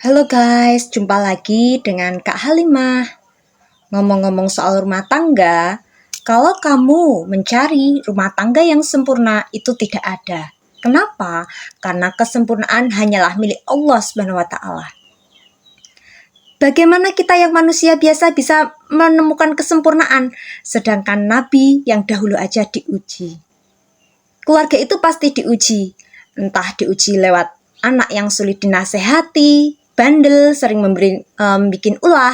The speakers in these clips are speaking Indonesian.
Halo guys, jumpa lagi dengan Kak Halimah. Ngomong-ngomong soal rumah tangga, kalau kamu mencari rumah tangga yang sempurna itu tidak ada. Kenapa? Karena kesempurnaan hanyalah milik Allah Subhanahu wa taala. Bagaimana kita yang manusia biasa bisa menemukan kesempurnaan, sedangkan Nabi yang dahulu aja diuji. Keluarga itu pasti diuji, entah diuji lewat anak yang sulit dinasehati, bandel, sering bikin ulah,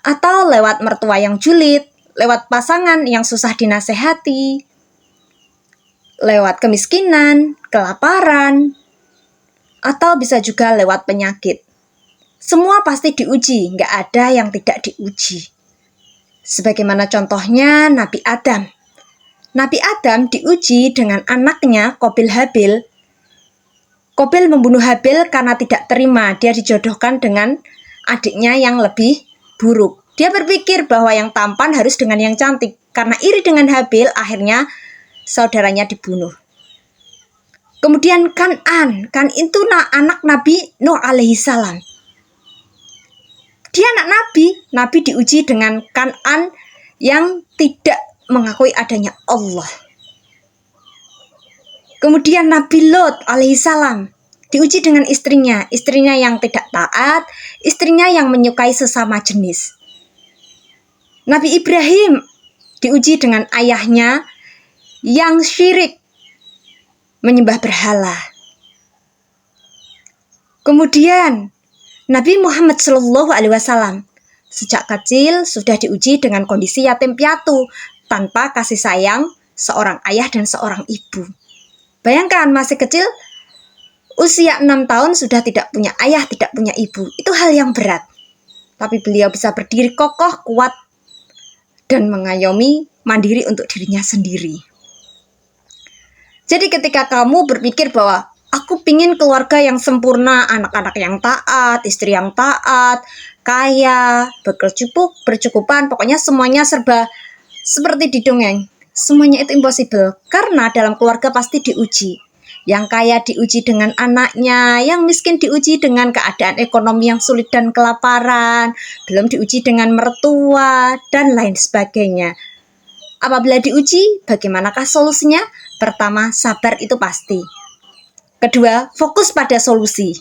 atau lewat mertua yang julid, lewat pasangan yang susah dinasehati, lewat kemiskinan, kelaparan, atau bisa juga lewat penyakit. Semua pasti diuji, nggak ada yang tidak diuji. Sebagaimana contohnya Nabi Adam. Nabi Adam diuji dengan anaknya Qabil Habil. Qabil membunuh Habil karena tidak terima dia dijodohkan dengan adiknya yang lebih buruk. Dia berpikir bahwa yang tampan harus dengan yang cantik. Karena iri dengan Habil, akhirnya saudaranya dibunuh. Kemudian Kan'an itu anak Nabi Nuh alaihi salam. Dia anak Nabi diuji dengan Kan'an yang tidak mengakui adanya Allah. Kemudian Nabi Lot alaihissalam diuji dengan istrinya yang tidak taat, istrinya yang menyukai sesama jenis. Nabi Ibrahim diuji dengan ayahnya yang syirik, menyembah berhala. Kemudian Nabi Muhammad SAW sejak kecil sudah diuji dengan kondisi yatim piatu, tanpa kasih sayang seorang ayah dan seorang ibu. Bayangkan masih kecil, usia 6 tahun sudah tidak punya ayah, tidak punya ibu. Itu hal yang berat. Tapi beliau bisa berdiri kokoh, kuat, dan mengayomi mandiri untuk dirinya sendiri. Jadi ketika kamu berpikir bahwa aku pingin keluarga yang sempurna, anak-anak yang taat, istri yang taat, kaya, berkecukupan, pokoknya semuanya serba seperti di dongeng. Semuanya itu impossible, karena dalam keluarga pasti diuji. Yang kaya diuji dengan anaknya, yang miskin diuji dengan keadaan ekonomi yang sulit dan kelaparan, belum diuji dengan mertua, dan lain sebagainya. Apabila diuji, bagaimanakah solusinya? Pertama, sabar itu pasti. Kedua, fokus pada solusi.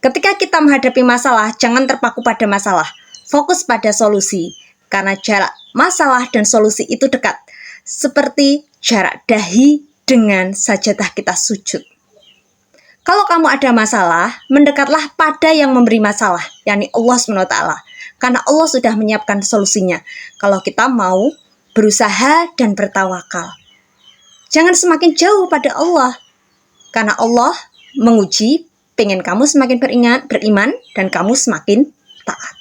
Ketika kita menghadapi masalah, jangan terpaku pada masalah. Fokus pada solusi, karena jarak masalah dan solusi itu dekat, seperti jarak dahi dengan sajadah kita sujud. Kalau kamu ada masalah, mendekatlah pada yang memberi masalah, yakni Allah SWT, karena Allah sudah menyiapkan solusinya. Kalau kita mau berusaha dan bertawakal, jangan semakin jauh pada Allah, karena Allah menguji, pengen kamu semakin beriman dan kamu semakin taat.